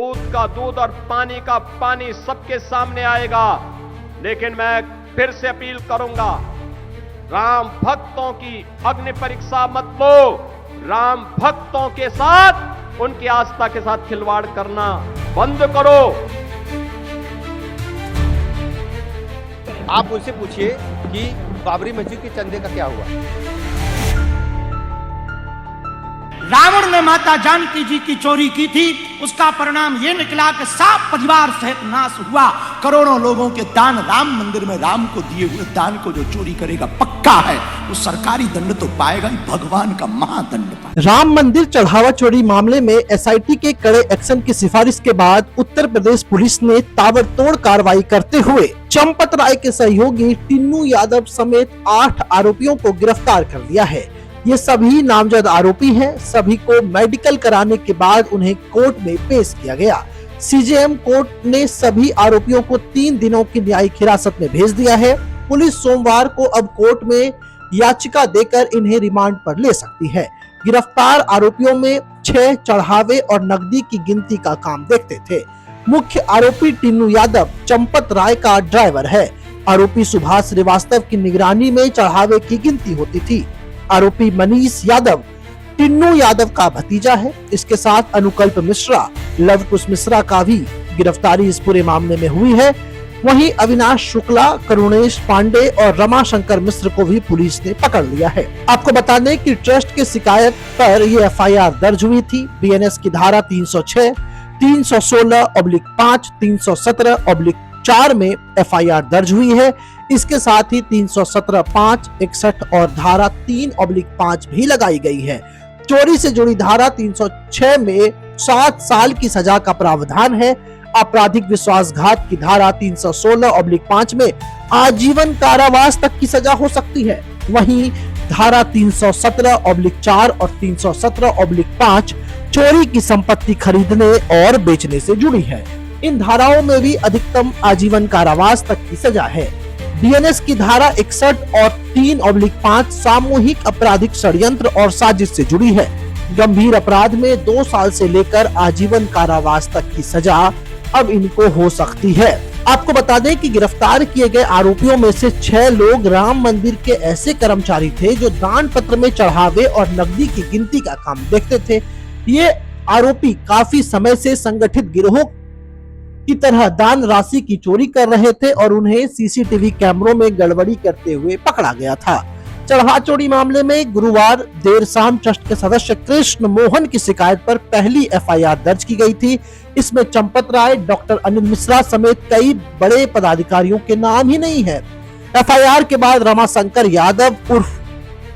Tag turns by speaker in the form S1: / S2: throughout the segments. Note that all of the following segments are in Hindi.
S1: दूध का दूध और पानी का पानी सबके सामने आएगा। लेकिन मैं फिर से अपील करूंगा, राम भक्तों की अग्नि परीक्षा मत लो। राम भक्तों के साथ, उनकी आस्था के साथ खिलवाड़ करना बंद करो।
S2: आप उनसे पूछिए कि बाबरी मस्जिद के चंदे का क्या हुआ।
S3: रावण ने माता जानकी जी की चोरी की थी, उसका परिणाम यह निकला कि सब परिवार सहित नाश हुआ। करोड़ों लोगों के दान राम मंदिर में राम को दिए हुए दान को जो चोरी करेगा पक्का है वो सरकारी दंड तो पाएगा ही, भगवान का महादंड पाएगा।
S4: राम मंदिर चढ़ावा चोरी मामले में एसआईटी के कड़े एक्शन की सिफारिश के बाद उत्तर प्रदेश पुलिस ने ताबड़तोड़ कार्रवाई करते हुए चंपत राय के सहयोगी टिन्नू यादव समेत 8 आरोपियों को गिरफ्तार कर लिया है। ये सभी नामजद आरोपी हैं। सभी को मेडिकल कराने के बाद उन्हें कोर्ट में पेश किया गया। सीजेएम कोर्ट ने सभी आरोपियों को 3 दिनों की न्यायिक हिरासत में भेज दिया है। पुलिस सोमवार को अब कोर्ट में याचिका देकर इन्हें रिमांड पर ले सकती है। गिरफ्तार आरोपियों में 6 चढ़ावे और नकदी की गिनती का काम देखते थे। मुख्य आरोपी टिन्नू यादव चंपत राय का ड्राइवर है। आरोपी सुभाष श्रीवास्तव की निगरानी में चढ़ावे की गिनती होती थी। आरोपी मनीष यादव टिन्नू यादव का भतीजा है। इसके साथ अनुकल्प मिश्रा, लवकुश मिश्रा का भी गिरफ्तारी इस पूरे मामले में हुई है। वहीं अविनाश शुक्ला, करुणेश पांडे और रमाशंकर मिश्र को भी पुलिस ने पकड़ लिया है। आपको बता दें कि ट्रस्ट की शिकायत पर ये एफआईआर दर्ज हुई थी। बीएनएस की धारा 306, 316/5, 317/4 में एफआईआर दर्ज हुई है। इसके साथ ही 317/5, 61 और धारा 3/5 भी लगाई गई है। चोरी से जुड़ी धारा 306 में 7 साल की सजा का प्रावधान है। आपराधिक विश्वासघात की धारा 316/5 में आजीवन कारावास तक की सजा हो सकती है। वहीं धारा 317/4 और 317/5 चोरी की संपत्ति खरीदने और बेचने से जुड़ी है। इन धाराओं में भी अधिकतम आजीवन कारावास तक की सजा है। बीएनएस की धारा 61 और 3/5 सामूहिक आपराधिक षड्यंत्र और साजिश से जुड़ी है। गंभीर अपराध में 2 साल से लेकर आजीवन कारावास तक की सजा अब इनको हो सकती है। आपको बता दें कि गिरफ्तार किए गए आरोपियों में से 6 लोग राम मंदिर के ऐसे कर्मचारी थे जो दान पत्र में चढ़ावे और नकदी की गिनती का काम देखते थे। ये आरोपी काफी समय से संगठित गिरोह की तरह दान राशि की चोरी कर रहे थे और उन्हें सीसीटीवी कैमरों में गड़बड़ी करते हुए पकड़ा गया था। चढ़ा चोरी मामले में गुरुवार देर शाम ट्रस्ट के सदस्य कृष्ण मोहन की शिकायत पर पहली एफआईआर दर्ज की गई थी। इसमें चंपत राय, डॉक्टर अनिल मिश्रा समेत कई बड़े पदाधिकारियों के नाम ही नहीं है। एफआईआर के बाद रमाशंकर यादव उर्फ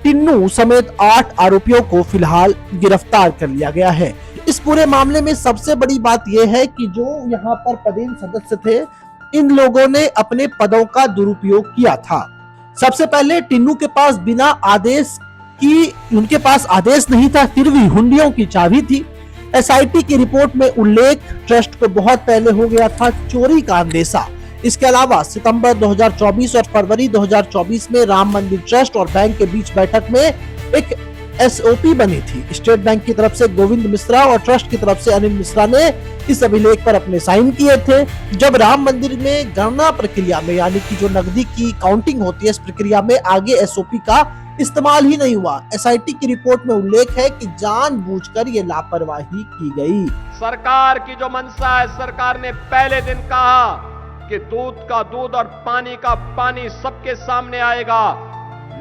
S4: टिन्नू समेत 8 आरोपियों को फिलहाल गिरफ्तार कर लिया गया है। इस पूरे मामले में सबसे बड़ी बात यह है कि जो यहाँ पर पदेन सदस्य थे, इन लोगों ने अपने पदों का दुरुपयोग किया था। सबसे पहले टिन्नू के पास बिना आदेश की, उनके पास आदेश नहीं था, फिर भी हुंडियों की चाबी थी। एसआईटी की रिपोर्ट में उल्लेख ट्रस्ट को बहुत पहले हो गया था चोरी का अंदेशा। इसके अलावा सितंबर 2024 और फरवरी 2024 में राम मंदिर ट्रस्ट और बैंक के बीच बैठक में एक एसओपी बनी थी। स्टेट बैंक की तरफ से गोविंद मिश्रा और ट्रस्ट की तरफ से अनिल मिश्रा ने इस अभिलेख पर अपने साइन किए थे। जब राम मंदिर में गणना प्रक्रिया में, यानी कि जो नकदी की काउंटिंग होती है, इस प्रक्रिया में आगे एसओपी का इस्तेमाल ही नहीं हुआ। एसआईटी की रिपोर्ट में उल्लेख है कि जानबूझकर ये लापरवाही की गई।
S1: सरकार की जो मंशा है, सरकार ने पहले दिन कहा कि दूध का दूध और पानी का पानी सबके सामने आएगा।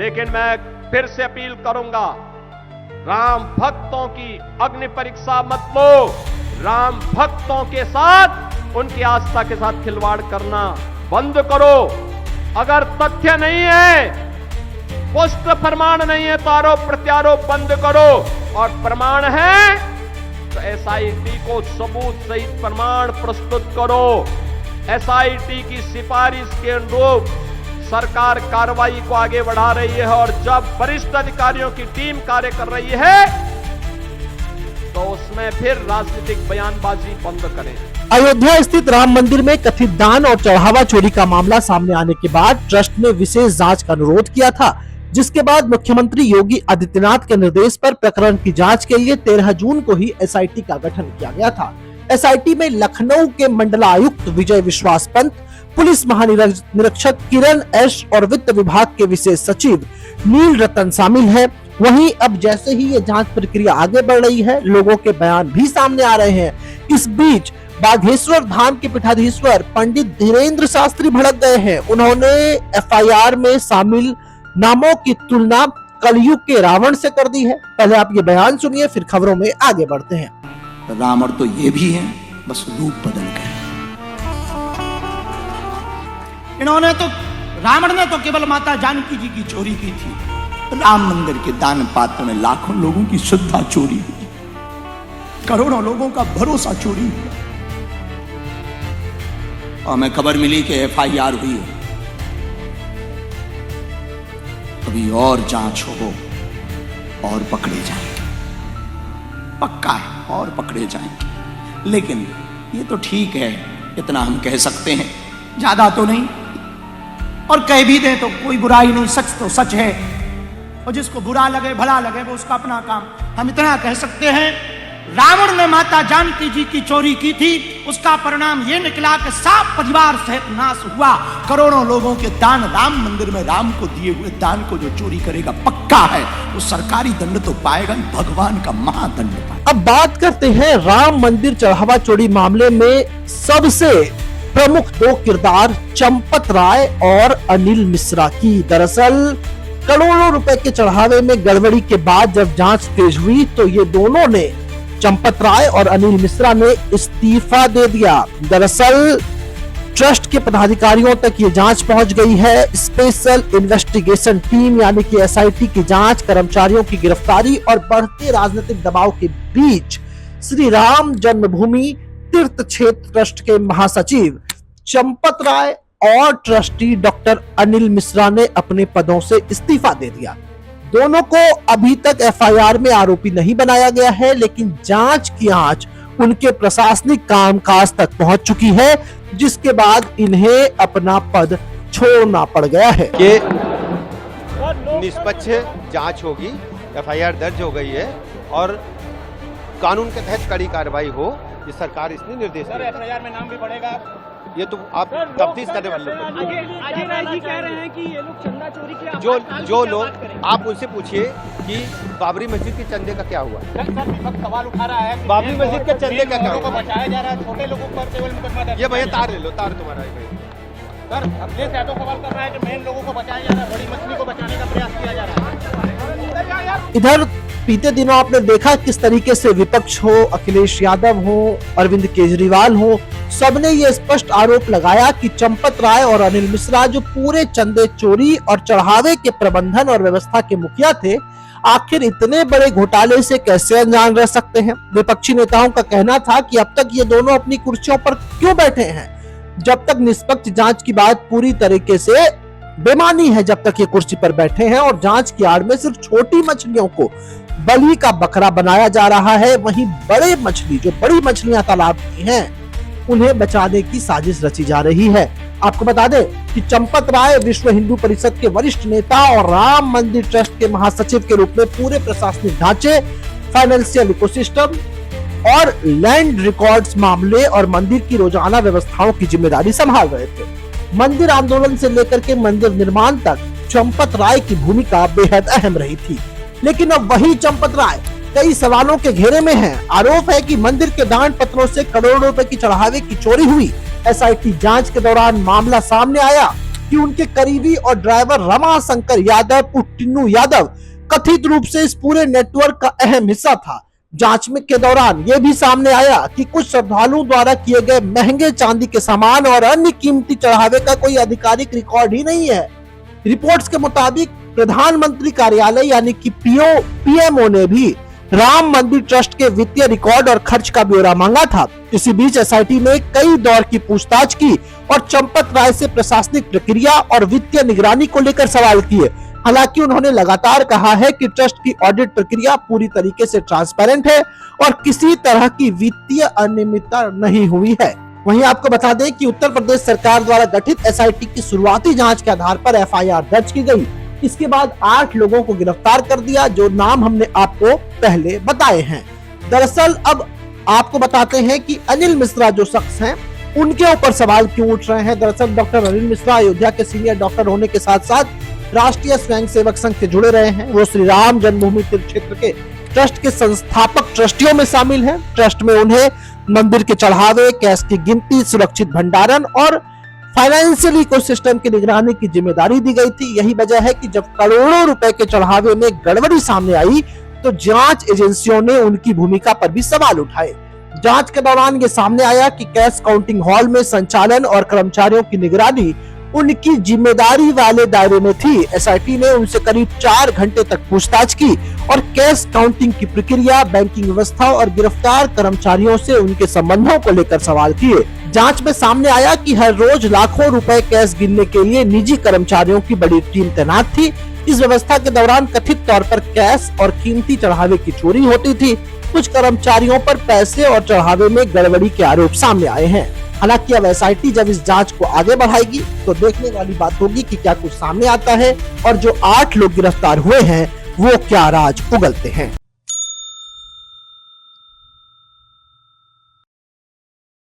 S1: लेकिन मैं फिर से अपील करूंगा, राम भक्तों की अग्नि परीक्षा मत लो। राम भक्तों के साथ, उनकी आस्था के साथ खिलवाड़ करना बंद करो। अगर तथ्य नहीं है, पुष्ट प्रमाण नहीं है, तो आरोप प्रत्यारोप बंद करो। और प्रमाण है तो एसआईटी को सबूत सहित प्रमाण प्रस्तुत करो। एसआईटी की सिफारिश के अनुरूप सरकार कार्रवाई को आगे बढ़ा रही है और जब वरिष्ठ अधिकारियों की टीम कार्य कर रही है तो उसमें फिर राजनीतिक बयानबाजी बंद करें।
S4: अयोध्या स्थित राम मंदिर में कथित दान और चढ़ावा चोरी का मामला सामने आने के बाद ट्रस्ट ने विशेष जांच का अनुरोध किया था, जिसके बाद मुख्यमंत्री योगी आदित्यनाथ के निर्देश पर प्रकरण की जांच के लिए 13 जून को ही एसआईटी का गठन किया गया था। एसआईटी में लखनऊ के मंडलायुक्त विजय विश्वास पंत, पुलिस महानिरीक्षक किरण एस और वित्त विभाग के विशेष सचिव नील रतन शामिल है। वहीं अब जैसे ही ये जांच प्रक्रिया आगे बढ़ रही है, लोगों के बयान भी सामने आ रहे हैं। इस बीच बाघेश्वर धाम के पीठाधीश्वर पंडित धीरेन्द्र शास्त्री भड़क गए हैं। उन्होंने एफआईआर में शामिल नामों की तुलना कलयुग के रावण से कर दी है। पहले आप ये बयान सुनिए, फिर खबरों में आगे बढ़ते हैं।
S3: रावण तो ये भी है, बस रूप बदल गए। इन्होंने तो, रावण ने तो केवल माता जानकी जी की चोरी की थी, राम मंदिर के दान पात्र में लाखों लोगों की श्रद्धा चोरी हुई, करोड़ों लोगों का भरोसा चोरी हुआ। और हमें खबर मिली कि एफआईआर हुई है, अभी और जांच हो और पकड़े जाएंगे, पक्का है, और पकड़े जाएंगे। लेकिन ये तो ठीक है, इतना हम कह सकते हैं, ज्यादा तो नहीं, और कह भी दें तो कोई बुराई नहीं, सच तो सच है, और जिसको बुरा लगे भला लगे वो उसका अपना काम। हम इतना कह सकते हैं, रावण ने माता जानकी जी की चोरी की थी, उसका परिणाम ये निकला कि सात परिवार सहित नाश हुआ। करोड़ों लोगों के दान राम मंदिर में राम को दिए हुए दान को जो चोरी करेगा, पक्का है वो सरकारी दंड तो पाएगा, भगवान का महादंड पाएगा।
S4: अब बात करते हैं राम मंदिर चढ़ावा चोरी मामले में सबसे प्रमुख दो किरदार चंपत राय और अनिल मिश्रा की। दरअसल करोड़ों रुपए के चढ़ावे में गड़बड़ी के बाद जब जांच तेज हुई तो ये दोनों ने, चंपत राय और अनिल मिश्रा ने इस्तीफा दे दिया। दरअसल ट्रस्ट के पदाधिकारियों तक ये जांच पहुंच गई है। स्पेशल इन्वेस्टिगेशन टीम यानी कि एसआईटी की जांच, कर्मचारियों की गिरफ्तारी और बढ़ते राजनीतिक दबाव के बीच श्री राम जन्मभूमि तीर्थ क्षेत्र ट्रस्ट के महासचिव चंपत राय और ट्रस्टी डॉक्टर अनिल मिश्रा ने अपने पदों से इस्तीफा दे दिया। दोनों को अभी तक एफआईआर में आरोपी नहीं बनाया गया है, लेकिन जांच की आंच उनके प्रशासनिक कामकाज तक पहुंच चुकी है, जिसके बाद इन्हें अपना पद छोड़ना पड़ गया है।
S2: ये निष्पक्ष जांच होगी, एफआईआर दर्ज हो गई है और कानून के तहत कड़ी कार्रवाई हो, ये सरकार इसने निर्देश दिया।
S5: एफआईआर में नाम भी पड़ेगा।
S2: ये तो आप तफ्तीश करने वाले लोग,
S5: अजय राय जी कह रहे हैं कि ये लोग चंदा चोरी के
S2: जो लोग, आप उनसे पूछिए कि बाबरी मस्जिद के चंदे का क्या हुआ।
S5: सवाल उठा रहा है,
S2: बाबरी मस्जिद के चंदे का क्या हुआ,
S5: बचाया जा रहा है, छोटे लोगों पर केवल मुकदमा दर्ज।
S2: ये भैया तार ले लो, तार तुम्हारा है भैया।
S5: सर, अखिलेश यादव सवाल कर रहा है कि मेन लोगों को बचाया जा रहा है, बड़ी मछली को बचाने का प्रयास किया जा रहा है।
S4: इधर बीते दिनों आपने देखा किस तरीके से विपक्ष हो, अखिलेश यादव हो, अरविंद केजरीवाल हो, सबने ये स्पष्ट आरोप लगाया कि चंपत राय और अनिल मिश्रा जो पूरे चंदे चोरी और चढ़ावे के प्रबंधन और व्यवस्था के मुखिया थे, आखिर इतने बड़े घोटाले से कैसे अनजान रह सकते हैं। विपक्षी नेताओं का कहना था कि अब तक ये दोनों अपनी कुर्सियों पर क्यों बैठे हैं, जब तक निष्पक्ष जांच की बात पूरी तरीके से बेमानी है, जब तक ये कुर्सी पर बैठे हैं और जांच की आड़ में सिर्फ छोटी मछलियों को बलि का बकरा बनाया जा रहा है, वहीं बड़े मछली, जो बड़ी मछलियां तालाब की हैं, उन्हें बचाने की साजिश रची जा रही है। आपको बता दें कि चंपत राय विश्व हिंदू परिषद के वरिष्ठ नेता और राम मंदिर ट्रस्ट के महासचिव के रूप में पूरे प्रशासनिक ढांचे, फाइनेंशियल इकोसिस्टम और लैंड रिकॉर्ड्स मामले और मंदिर की रोजाना व्यवस्थाओं की जिम्मेदारी संभाल रहे थे। मंदिर आंदोलन से लेकर के मंदिर निर्माण तक चंपत राय की भूमिका बेहद अहम रही थी। लेकिन अब वही चंपत राय कई सवालों के घेरे में है। आरोप है कि मंदिर के दान पत्रों से करोड़ों रुपए की चढ़ावे की चोरी हुई। एसआईटी जांच के दौरान मामला सामने आया कि उनके करीबी और ड्राइवर रमाशंकर यादव उर्फ टिन्नू यादव कथित रूप से इस पूरे नेटवर्क का अहम हिस्सा था। जांच में के दौरान यह भी सामने आया कि कुछ श्रद्धालुओं द्वारा किए गए महंगे चांदी के सामान और अन्य कीमती चढ़ावे का कोई आधिकारिक रिकॉर्ड ही नहीं है। रिपोर्ट्स के मुताबिक प्रधानमंत्री कार्यालय यानी कि पीएमओ ने भी राम मंदिर ट्रस्ट के वित्तीय रिकॉर्ड और खर्च का ब्यौरा मांगा था। इसी बीच एसआईटी ने कई दौर की पूछताछ की और चंपत राय से प्रशासनिक प्रक्रिया और वित्तीय निगरानी को लेकर सवाल किए। हालांकि उन्होंने लगातार कहा है कि ट्रस्ट की ऑडिट प्रक्रिया पूरी तरीके से ट्रांसपेरेंट है और किसी तरह की वित्तीय अनियमितता नहीं हुई है। वहीं आपको बता दें कि उत्तर प्रदेश सरकार द्वारा गठित एसआईटी की शुरुआती जांच के आधार पर एफआईआर दर्ज की गई। इसके बाद 8 लोगों को गिरफ्तार कर दिया, जो नाम हमने आपको पहले बताए हैं। दरअसल अब आपको बताते हैं कि अनिल मिश्रा जो शख्स हैं उनके ऊपर सवाल क्यों उठ रहे हैं। दरअसल डॉक्टर अनिल मिश्रा अयोध्या के सीनियर डॉक्टर होने के साथ साथ राष्ट्रीय स्वयं सेवक संघ से जुड़े रहे हैं। वो श्री राम जन्मभूमि तीर्थ क्षेत्र के ट्रस्ट के संस्थापक ट्रस्टियों में शामिल हैं। ट्रस्ट में उन्हें मंदिर के चढ़ावे, कैश की गिनती, सुरक्षित भंडारण और फाइनेंशियल इकोसिस्टम की निगरानी की जिम्मेदारी दी गई थी। यही वजह है कि जब करोड़ों रुपए के चढ़ावे में गड़बड़ी सामने आई तो जांच एजेंसियों ने उनकी भूमिका पर भी सवाल उठाए। जांच के दौरान ये सामने आया कि कैश काउंटिंग हॉल में संचालन और कर्मचारियों की निगरानी उनकी जिम्मेदारी वाले दायरे में थी। एसआईटी ने उनसे करीब 4 घंटे तक पूछताछ की और कैश काउंटिंग की प्रक्रिया, बैंकिंग व्यवस्था और गिरफ्तार कर्मचारियों से उनके संबंधों को लेकर सवाल किए। जांच में सामने आया कि हर रोज लाखों रुपए कैश गिनने के लिए निजी कर्मचारियों की बड़ी टीम तैनात थी। इस व्यवस्था के दौरान कथित तौर पर कैश और कीमती चढ़ावे की चोरी होती थी। कुछ कर्मचारियों पर पैसे और चढ़ावे में गड़बड़ी के आरोप सामने आए हैं। हालांकि अब एसआईटी जब इस जांच को आगे बढ़ाएगी तो देखने वाली बात होगी कि क्या कुछ सामने आता है और जो 8 लोग गिरफ्तार हुए हैं वो क्या राज उगलते हैं।